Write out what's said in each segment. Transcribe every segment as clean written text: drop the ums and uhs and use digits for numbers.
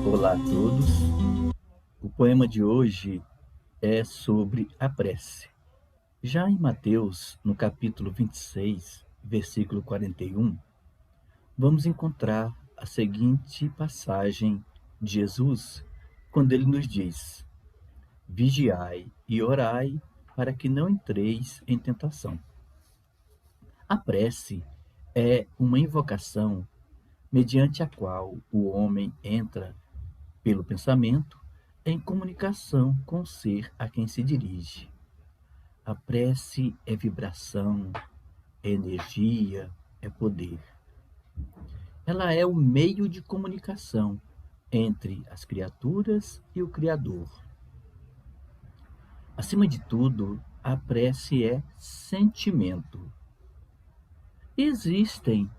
Olá a todos. O poema de hoje é sobre a prece. Já em Mateus, no capítulo 26, versículo 41, vamos encontrar a seguinte passagem de Jesus, quando ele nos diz: Vigiai e orai para que não entreis em tentação. A prece é uma invocação mediante a qual o homem entra pelo pensamento, em comunicação com o ser a quem se dirige. A prece é vibração, é energia, é poder. Ela é o meio de comunicação entre as criaturas e o Criador. Acima de tudo, a prece é sentimento. Existem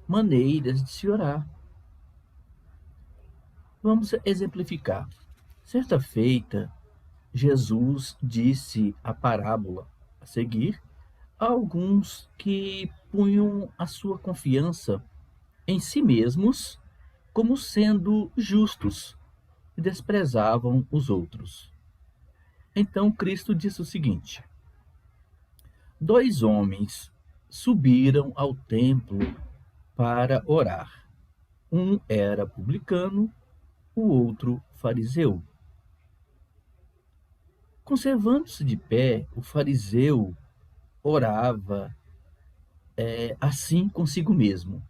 maneiras de se orar. Vamos exemplificar. Certa feita, Jesus disse a parábola a seguir a alguns que punham a sua confiança em si mesmos como sendo justos e desprezavam os outros. Então Cristo disse o seguinte: dois homens subiram ao templo para orar. Um era publicano, o outro fariseu. Conservando-se de pé, o fariseu orava assim consigo mesmo: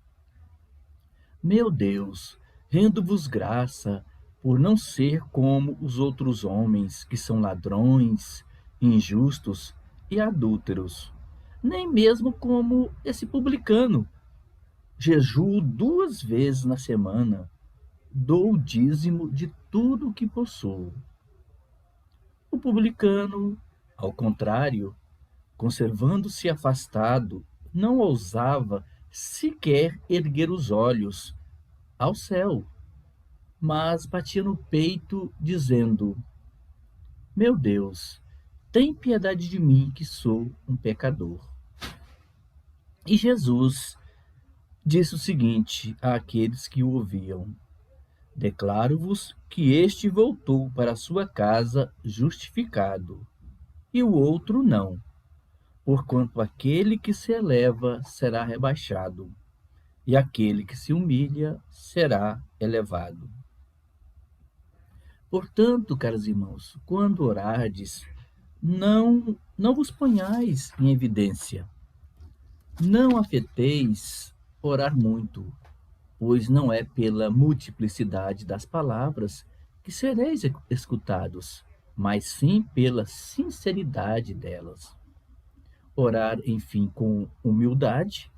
Meu Deus, rendo-vos graça por não ser como os outros homens, que são ladrões, injustos e adúlteros, nem mesmo como esse publicano. Jejuo 2 vezes na semana, dou o dízimo de tudo o que possuo. O publicano, ao contrário, conservando-se afastado, não ousava sequer erguer os olhos ao céu, mas batia no peito, dizendo: Meu Deus, tem piedade de mim, que sou um pecador. E Jesus disse o seguinte àqueles que o ouviam: Declaro-vos que este voltou para a sua casa justificado, e o outro não, porquanto aquele que se eleva será rebaixado, e aquele que se humilha será elevado. Portanto, caros irmãos, quando orardes, não vos ponhais em evidência, não afeteis orar muito, pois não é pela multiplicidade das palavras que sereis escutados, mas sim pela sinceridade delas. Orar, enfim, com humildade,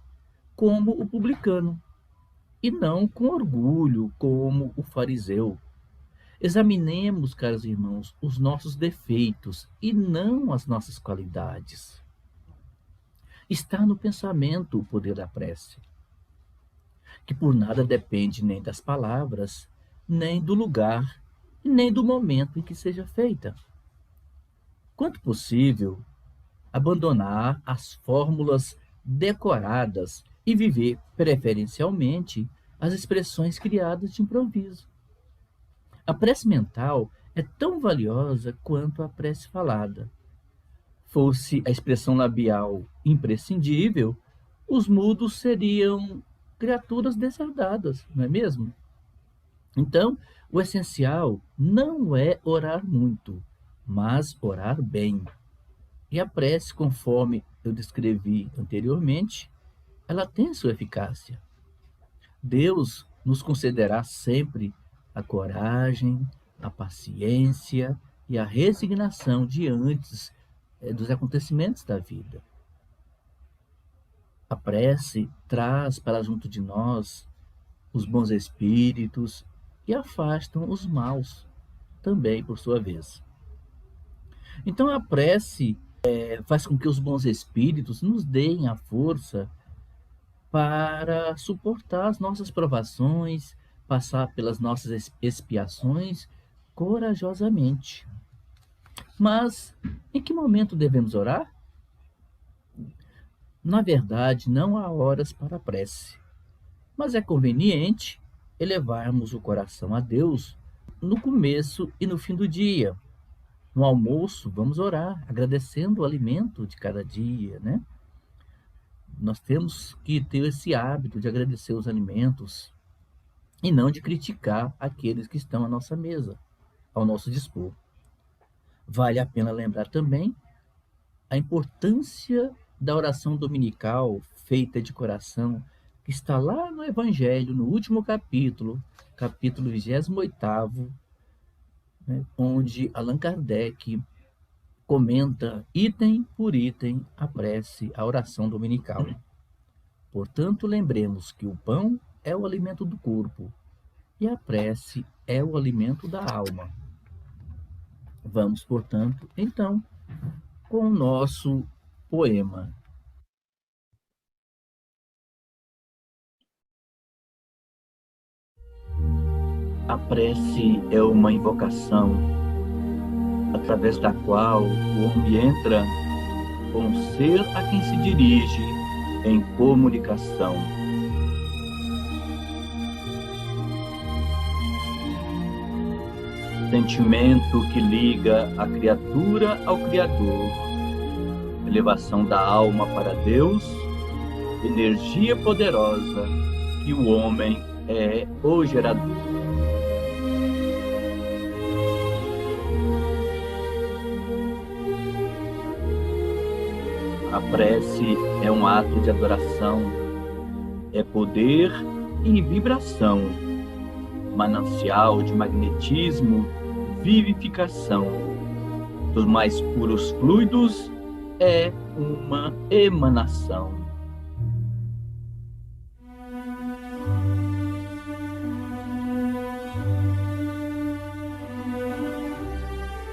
como o publicano, e não com orgulho, como o fariseu. Examinemos, caros irmãos, os nossos defeitos e não as nossas qualidades. Está no pensamento o poder da prece, que por nada depende nem das palavras, nem do lugar, nem do momento em que seja feita. Quanto possível, abandonar as fórmulas decoradas e viver preferencialmente as expressões criadas de improviso. A prece mental é tão valiosa quanto a prece falada. Fosse a expressão labial imprescindível, os mudos seriam criaturas desardadas, não é mesmo? Então, o essencial não é orar muito, mas orar bem. E a prece, conforme eu descrevi anteriormente, ela tem sua eficácia. Deus nos concederá sempre a coragem, a paciência e a resignação diante dos acontecimentos da vida. A prece traz para junto de nós os bons espíritos e afastam os maus, também por sua vez. Então a prece faz com que os bons espíritos nos deem a força para suportar as nossas provações, passar pelas nossas expiações corajosamente. Mas em que momento devemos orar? Na verdade, não há horas para a prece, mas é conveniente elevarmos o coração a Deus no começo e no fim do dia. No almoço, vamos orar, agradecendo o alimento de cada dia, né? Nós temos que ter esse hábito de agradecer os alimentos e não de criticar aqueles que estão à nossa mesa, ao nosso dispor. Vale a pena lembrar também a importância da oração dominical feita de coração, que está lá no Evangelho, no último capítulo, capítulo 28, né, onde Allan Kardec comenta item por item a prece, a oração dominical. Portanto, lembremos que o pão é o alimento do corpo e a prece é o alimento da alma. Vamos, portanto, então, com o nosso poema. A prece é uma invocação através da qual o homem entra com o ser a quem se dirige em comunicação. Sentimento que liga a criatura ao Criador, elevação da alma para Deus, energia poderosa que o homem é o gerador. A prece é um ato de adoração, é poder e vibração, manancial de magnetismo, vivificação. Dos mais puros fluidos é uma emanação.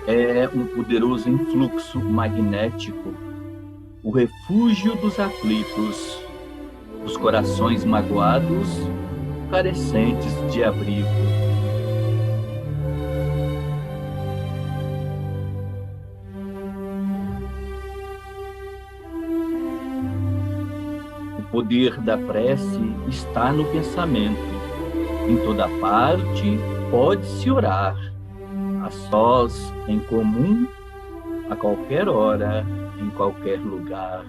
É um poderoso influxo magnético, o refúgio dos aflitos, dos corações magoados, carecentes de abrigo. O poder da prece está no pensamento. Em toda parte pode-se orar, a sós, em comum, a qualquer hora, em qualquer lugar.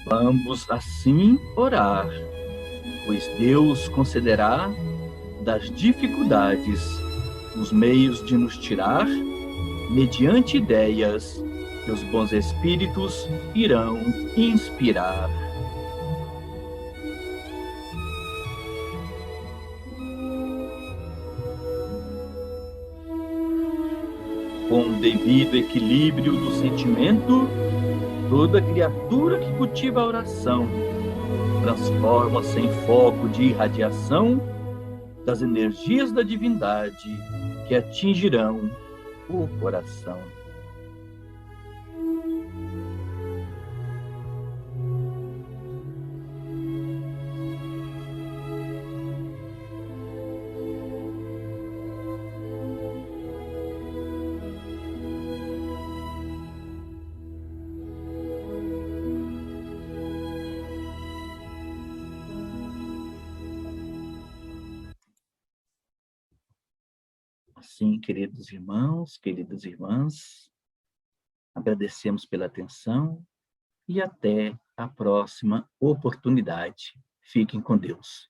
Vamos assim orar, pois Deus concederá das dificuldades os meios de nos tirar, mediante ideias que os bons espíritos irão inspirar. Com o devido equilíbrio do sentimento, toda criatura que cultiva a oração transforma-se em foco de irradiação das energias da divindade que atingirão o coração. Assim, queridos irmãos, queridas irmãs, agradecemos pela atenção e até a próxima oportunidade. Fiquem com Deus.